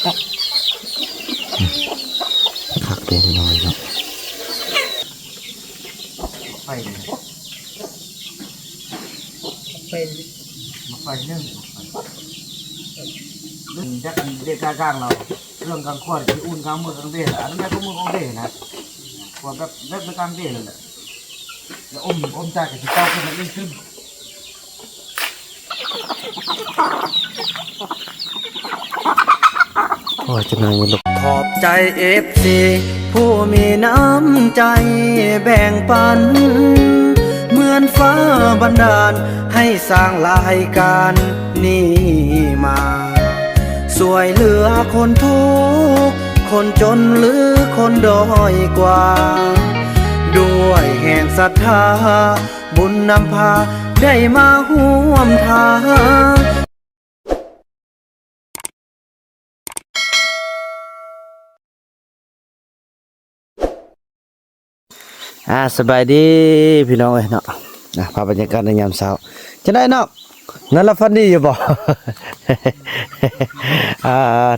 คักเต็มหน่อยเนาะไปมาไปนึ่งจักเด็กกลางเราเรื่องกลางขวดที่อุ่นกลางมือกลางเดชอันนั้นก็มือกลางเดชนะขวดแบบกลางเดชเลยแหละแล้วอมจากกับที่เต้าขึ้นมาเรื่อยขึ้นโอ้ยจะนายลูกขอบใจFCผู้มีน้ำใจแบ่งปันเหมือนฟ้าบันดาลให้สร้างรายการนี้มาสวยเหลือคนทุกข์คนจนหรือคนด้อยกว่าด้วยแห่งศรัทธาบุญนำพาได้มาร่วมทางสบายดีพี่น้องเอ้ยเนาะภาพบรรยากาศในยามเช้าจะได้เนาะนั่นละฟันดีอยู่บ่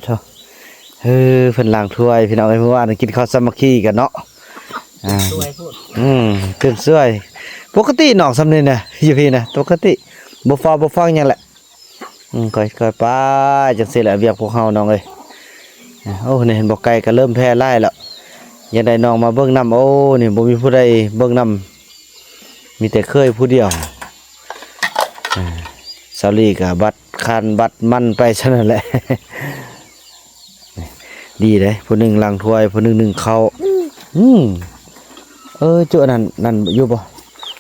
โธ่เพิ่นล้างถ้วยพี่น้องเอ้ยเมื่อวานกินข้าวสามัคคีกันเนาะสวยพูดเกินสวยปกติน้องสำเนียงน่ะอยู่พี่นะปกติบ่ฟังหยังแหละค่อยๆไปจังซี่แหละเวียกพวกเฮาน้องเอ้ยโอ้นี่เห็นบ่ไกลก็เริ่มแพร่หลายแล้วยังได้น้องมาเบิ่งนำโอ้นี่บ่มีผู้ใดเบิ่งนำมีแต่เคยผู้เดียวซาลีกับบัตรคันบัตรมันไปซะนั่นแหละ ดีเลยผู้หนึ่งล้างถ้วยผู้หนึ่งนึ่งข้าวจุนั่นอยู่บ่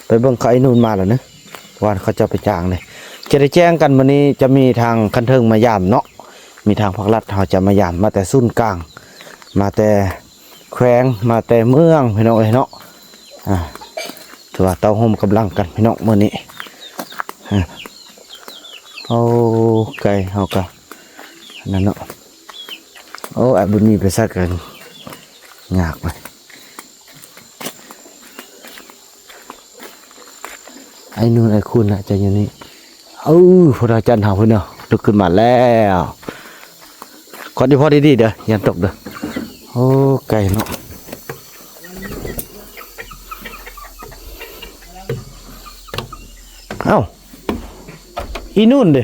ไปเบิ่งเขาไอ้นู่นมาแล้วนะว่าเขาจะไปจ้างเลยจะได้แจ้งกันวันนี้จะมีทางคันเทิงมายามเนาะมีทางภาครัฐเขาจะมายามมาแต่ศูนย์กลางมาแต่แขวงมาแต่เมืองพี่น้องเอ้ยเนาะถือว่าเตาห่มกำลังกันพี่น้องมื้อนี้โอ้ไก่เฮาก็นั่นเนาะโอ้ไอ้บุญมีไปซักกันยากไปไอ้นู่นไอ้คุณน่ะจะอยู่นี่พระอาจารย์เฮาเพิ่นเนาะลุกขึ้นมาแล้วขอดีพอดีๆเด้ออย่าตกเด้อโอ้ไก่เนาะเอ้าอีนู่นเด้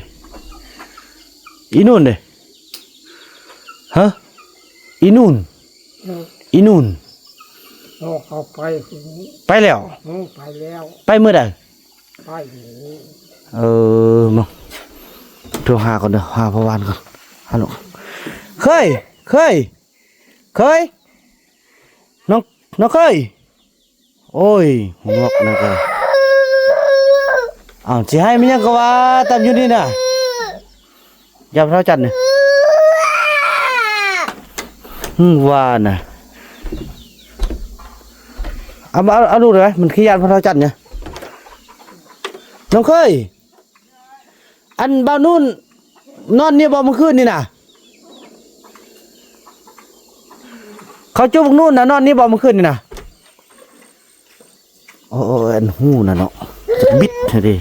ฮะอีนู่นเขาไปแล้วไปเมื่อใดมาโทรหาก่อนเด้อหาพระวานก่อนฮัลโหลเคยน้องเคยโอ้ยหัวกนะก็สิให้มันยังก็ว่าตามอยู่นี่น่ะอย่าเท่าจันนี่ว่าน่ะเอาดูเลยมันขี้ยานพระเท่าจันเนี่ยน้องเคยอันบ่าวนู่นนอนเนี่ยบ่เมื่อคืนนี่น่ะเขาจุบนู่นน่ะนอนนี่บ่เมื่อคืนนี่น่ะโอ้อันหูน่ะเนาะบิดดิ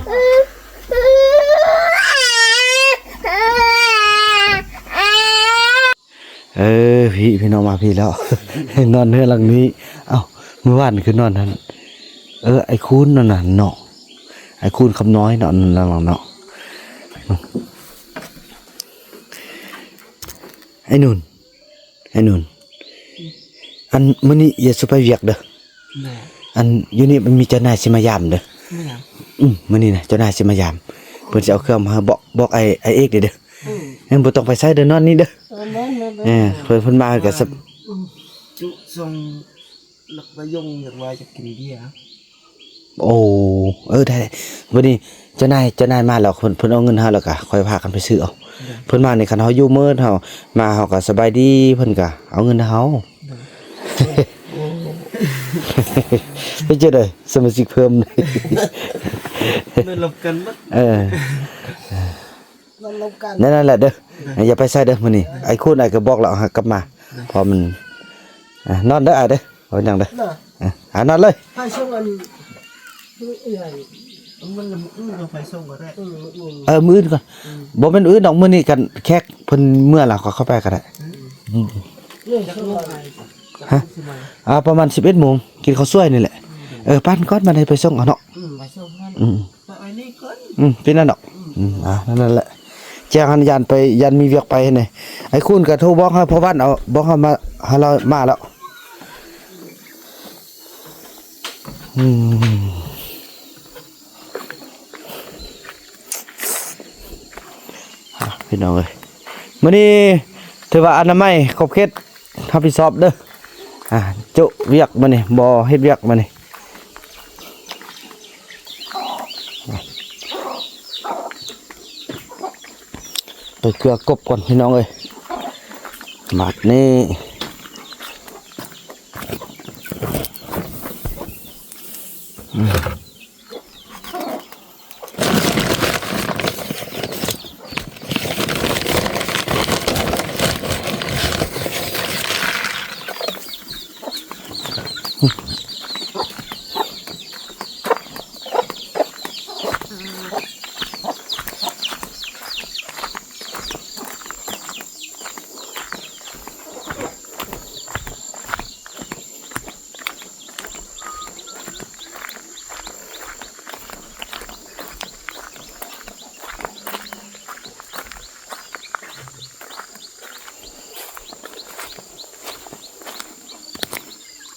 พี่น้องมาพี่แล้ว นอนเนื้อหลังนี้เมื่อวานคือนอนนั้นไอ้คูนนั่นน่ะเนาะไอ้คูนคำน้อยเนาะนั่นหลังเนาะไอ้นุ่นอันมื้อนี้อย่าสุไปเวียกเด้ออันอยู่นี่มันมีเจ้านายสิมายามเด้อมื้อนี้นะเจ้านายสิมายามเพิ่นสิเอาเครื่องมาบอกไอ้เอกเด้องั้นบ่ต้องไปใช้เด้อนอนนี่เด้อเพิ่นมาก็จุส่งหลักประยงอยากว่าจะกินเบียร์โอ้ได้วันนี้เจ้านายมาแล้วเพิ่นเอาเงินเฮาแล้วก็ค่อยพากันไปซื้อเอาเพิ่นมาในคันเฮาอยู่มื้อเฮามาเฮาก็สบายดีเพิ่นก็เอาเงินให้เฮาไปเจอได้สมาชิกเพิ่มมันลบกันมั้มันลบกันนั่นแหละเด้ออย่าไปใส่เด้อมื้อนี้ไอ้คุณไอ้ก็บอกแล้วกลับมาพอมันนอนเด้อเด้อเอาจังเด้อนอนเลยให้ช่วงอันใหญ่มันเราไปส่งก็ได้มื้อก่อนบ่แม่นดอกมื้อนี้กันแขกเพิ่นเมื่อล่ะก็เข้าไปก็ได้ เรื่องจะลงไป ฮะประมาณ11 โมงกินข้าวสวยนี่แหละปั้นก้อนมาให้ไปส่งเอาเนาะ ไปส่งนั่นไปนี่ก่อน เป็นนั่นดอกนั่นแหละแจ้งหันยันไปยันมีเวียกไปนี่ไอ้คุณก็โทรบอกให้พ่อบ้านเอาบอกให้มาให้เรามาแล้วพี่น้องเอ้ยมื้อนี้ถือว่าอนามัยครบเคล็ดรับผิดชอบเด้อจุเวียกมื้อนี้บ่เฮ็ดเวียกมื้อนี้ไปเกลือกบก่อนพี่น้องเอ้ยหมัดนี่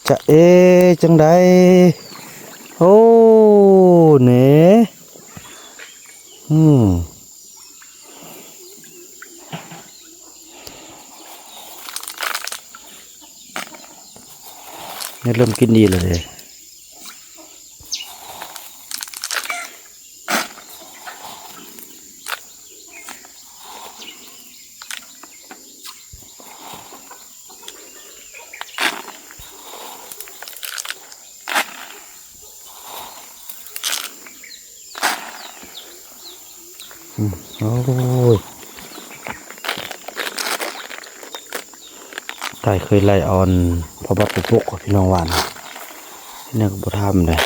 จะจังใดโอ้เน่นี่เริ่มกินดีเลยโอ้ยไต่เคยไล่ออนพอบัดไปพวกพี่น้องหวานนี่ก็บ่ทำเลย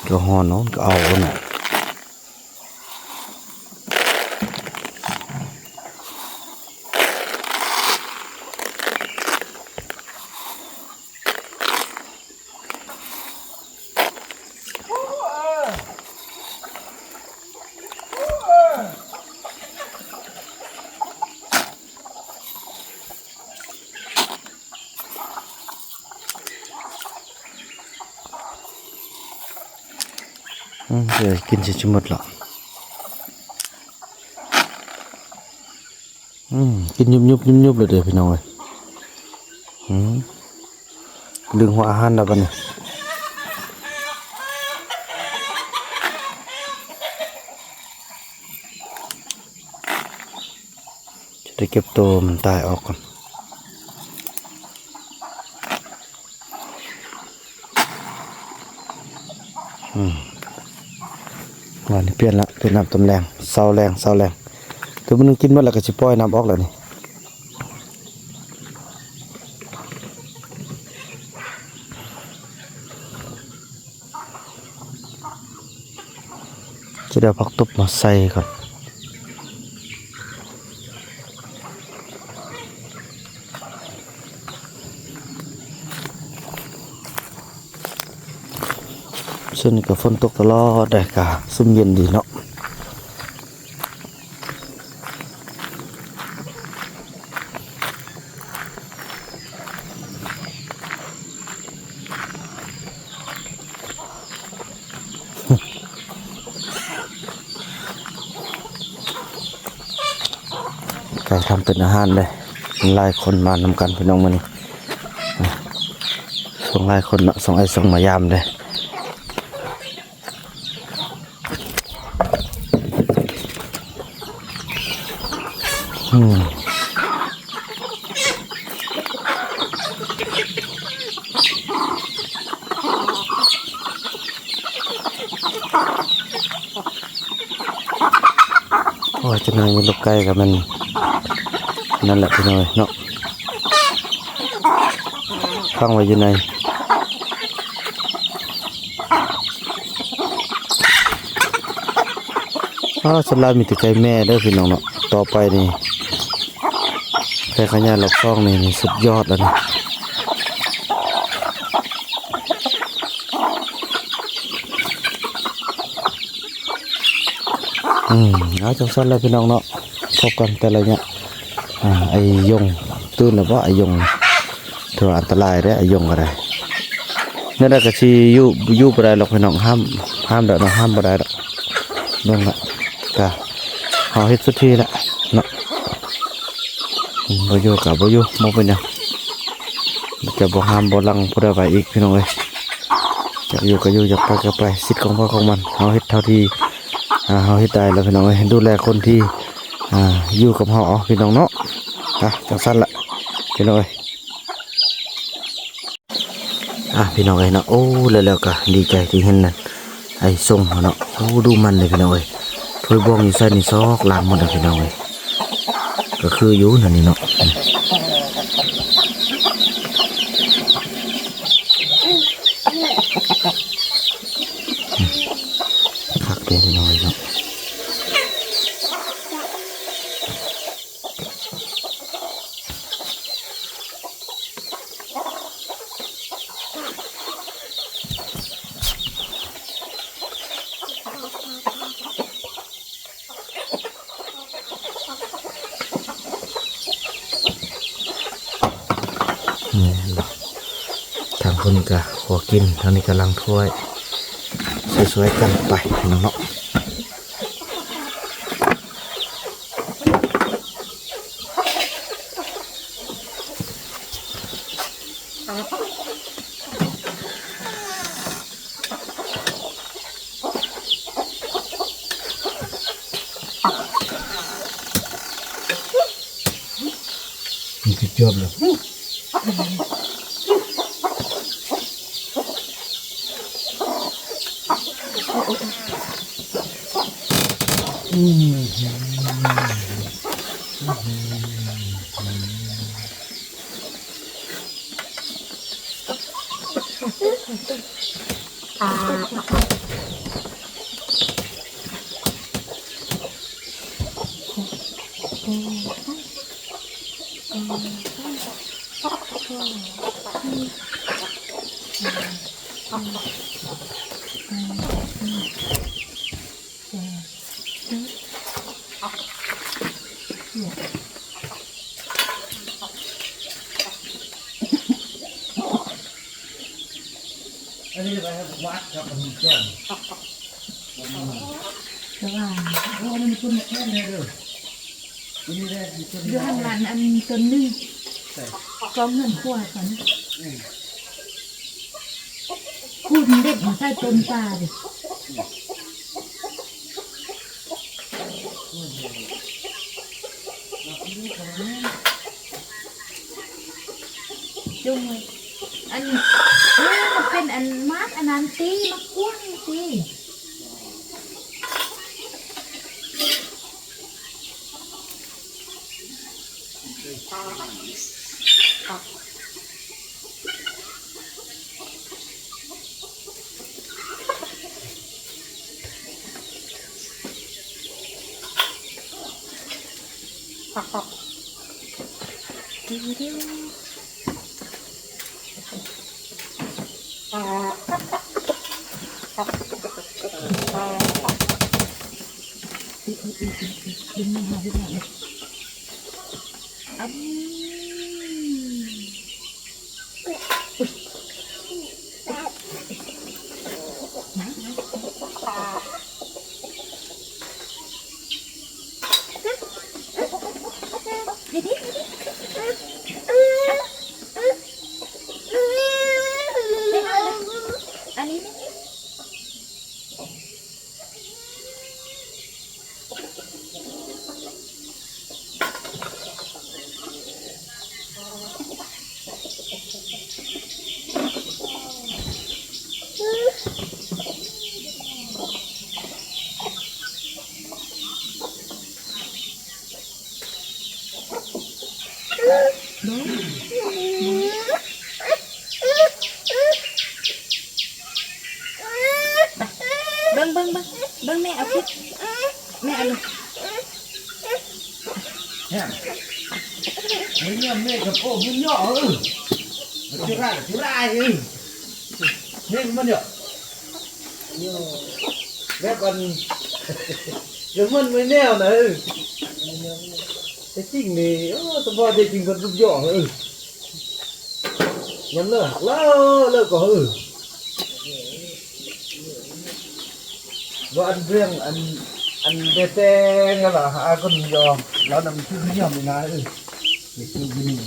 ก็หอนเนาะก็เอาหน่อยเดี๋ยวกินจะหมดหรอกินยุบเลยเดี๋ยวพี่น้องเลยดึงหัวอาหารแล้วกันจะได้เก็บตัวมันตายออกก่อนวันนี้เปลี่ยนละเป็นน้ำต้มแรงเศร้าแรงตัวมันกินหมดแล้วก็จะปล่อยน้ำออกแล้วนี่จะได้ผักตบมาใส่ก่อนส่วนนี้ก็ฝนตกตลอดได้กะซุ่มเย็นดีเนาะไก่ทำเป็นอาหารเลยหลายคนมานำกันพี่น้องมานี่ส่งหลายคนเนาะส่งไอ้ส่งมายามเลยโอ้ยจะนายลูกไก่กับมันนั่นแหละพี่น้อยเนาะฟังไว้อยู่ในสลายมีแต่ไก่แม่เด้อพี่น้องเนาะต่อไปนี่ แต่ขยะหลบซ่องนี่สุดยอดแล้วนะเอาจังสั้นแล้วพี่น้องเนาะพบกันแต่ละเนี่ยไอ้ยงตื่นหรือว่าไอ้ยงถือว่าอันตรายได้ไอ้ยงอะไรเนี่ยได้กระชีอยู่บ่ได้หรอกพี่น้องห้ามเด้อเนาะห้ามบ่ได้ดอกเบิ่งละจ้ะเอาเฮ็ดสุดที่ละเนาะบ่อยู่กับบ่อยู่บ่เป็นหยังจะบ่ห้ามบ่ลังผู้ใดไปอีกพี่น้องเอ้ยอยากอยู่ก็อยู่อยากไปก็ไปสิทธิ์ของพ่อของมันเอาเฮ็ดเท่าที่เฮาเฮ็ดได้แล้วพี่น้องเอ้ยดูแลคนที่อยู่กับเฮาพี่น้องเนาะจังซั่นละพี่น้องเอ้ยพี่น้องเอ้ยเนาะโอ้แล้วก็ดีใจที่เห็นนั่นไอ้ส่งเนาะโอ้ดูมันเลยพี่น้องเอ้ยถ้วยบวงอยู่ใส่นี่ซอกล้างหมดแล้วพี่น้องเอ้ยก็คืออยู่นั่นนี่เนาะคักเด้พี่น้องเอ้ยเนาะทางคนก็ขอกินทางนี้กำลังถ้วยสวยๆกันไปน้องเนาะมีจุดจบเลยอันนี้ไปครับวัดครับผมแจ้งแต่ว่าโอ้มันต้นแค่ไหนเด้อนี่ได้ต้นเดือนมันอันต้นนึงก็เงินขั้วก่อนพูดเด็ดมาใส่ต้นปลาดิจุ่มเลยอันมันเป็นอันมาร์กอันนั้นตีมากว้างตีเบิ้งแม่เอาพริกแม่เอาเลย mấy nhầm mẹ gặp ô muốn nhỏ chưa ra nên mất nhở mẹ còn giống hơn mấy nèo này cái chỉnh này tao vào đây chỉnh vật rụp nhỏ nhắm nữa lơ có và ăn riêng ăn bê tê nghe là hai con giò nó nằm trên cái nhầm này này để chơi gì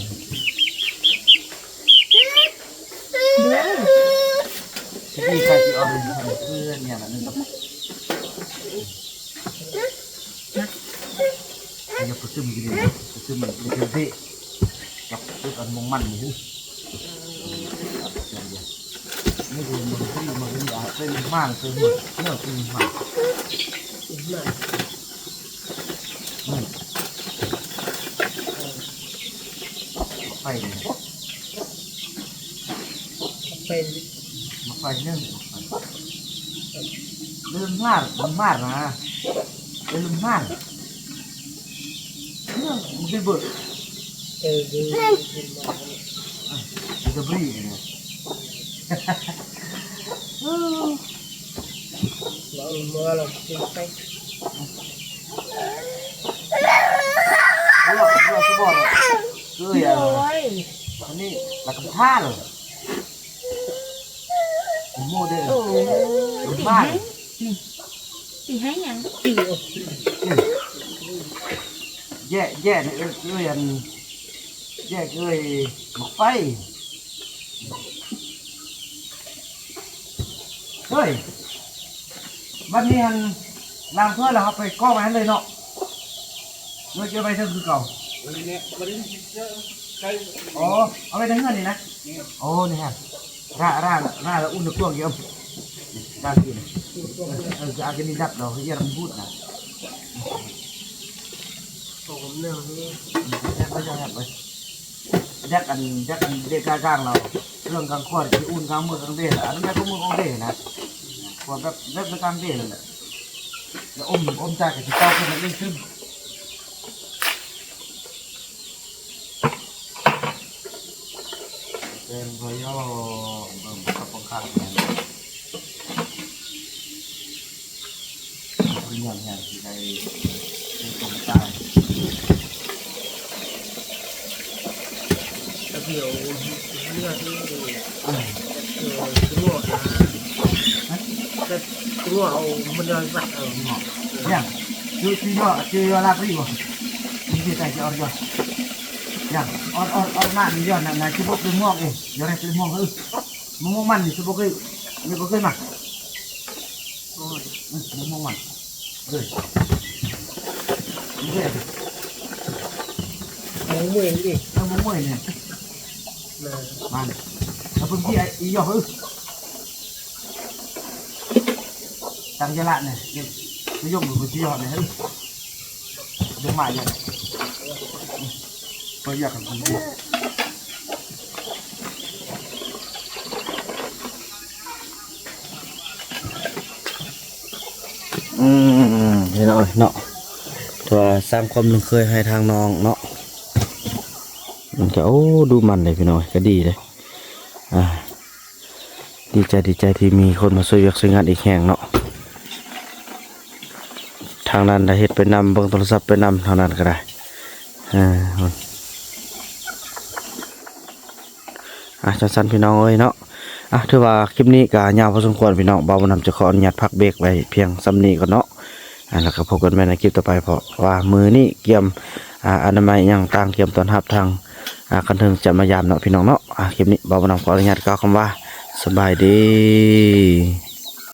cái gì phải chịu ăn thì cứ nhà là nên tập nhập cái chum gì cái chum cái gì gặp cái con mông mặn nàyไม่ดูมันที่มันอยากเป็นมากเป็นหมดเนื้อเป็นมากไฟเลยมาไฟนึ่งลืมมากมันมากนะลืมมากเนี่ยมันเป็นเบิดมันจะบรีเนี่ยเราเมื่อเรากินไปเราจะบอกคืออันนี้หลักท่าเลยโมเดลบ้านตีให้ยังแย่เนี่ยคืออันแย่คือหมกไฟเฮ้ยวันนี้ฮันล้างเพื่อเราไปก้อไว้เลยเนาะเราจะไปเท่าคือเก่าอ๋อเอาไปทั้งเงินนี่นะโอ้นี่ฮะร่าแล้วอุ่นตัวเกี่ยวร่ากินจะอากินนี่ดับเราเยี่ยมพูดนะผมเรื่องนี้ไม่ใช่แบบยักกันเด็กกลางเราเรื่องกลางขวดที่อุ่นกลางมือกลางเดชอันนั้นก็มือกลางเดชนะขวดแบบเล็กกลางเดชเลยแล้วอมจากที่เต้าขึ้นมาเล่นขึ้นเป็นพยอกับปองคาเนี่ยเป็นอย่างไรที่ได้ตรงใจเดี๋ยวเลือดที่ตัวตัวเอามันเลยสักหมอกเนี่ยชื่อลาบรีบ่ที่ใจจะอ่อนย่ออย่างอ่อนมากนี่ย่อนั่นคือพวกเป็นหมอกเองเดี๋ยวอะไรเป็นหมอกมันมันนี่คือพวกนี่พวกมามันมันเลยมันมวยดิมันมวยเนี่ยมันเอาพื้นที่อีหยอกตั้งใจละเนี่ยจะยกมือพื้นที่หยอกเนี่ยยกมาอย่างไปอยากกันพื้นที่เนาะตัวสร้างความลุงเคยให้ทางน้องเนาะมันก็ดูมันเลยพี่น้อยก็ดีเลยดีใจที่มีคนมาช่วยเวียกช่วยงานอีกแห่งเนาะทางนั้นได้เฮ็ดไปนำเบิ่งโทรศัพท์ไปนำทางนั้นก็ได้จังซั่นพี่น้องเอ้ยเนาะถือว่าคลิปนี้ก็ยาวพอสมควรพี่น้องบ่าวบ่นำจะขออนุญาตพักเบรกไว้เพียงส่ำนี้ก่อนเนาะแล้วก็พบกันใหม่ในคลิปต่อไปเพราะว่ามือนี้เกี่ยมอนามัยอย่างต่างเกี่ยมตอนรับทางคันเทิงจะมายามเนาะพี่น้องเนาะคลิปนี้บ่าวบ่นำขออนุญาตกล่าวคำว่าสบายดี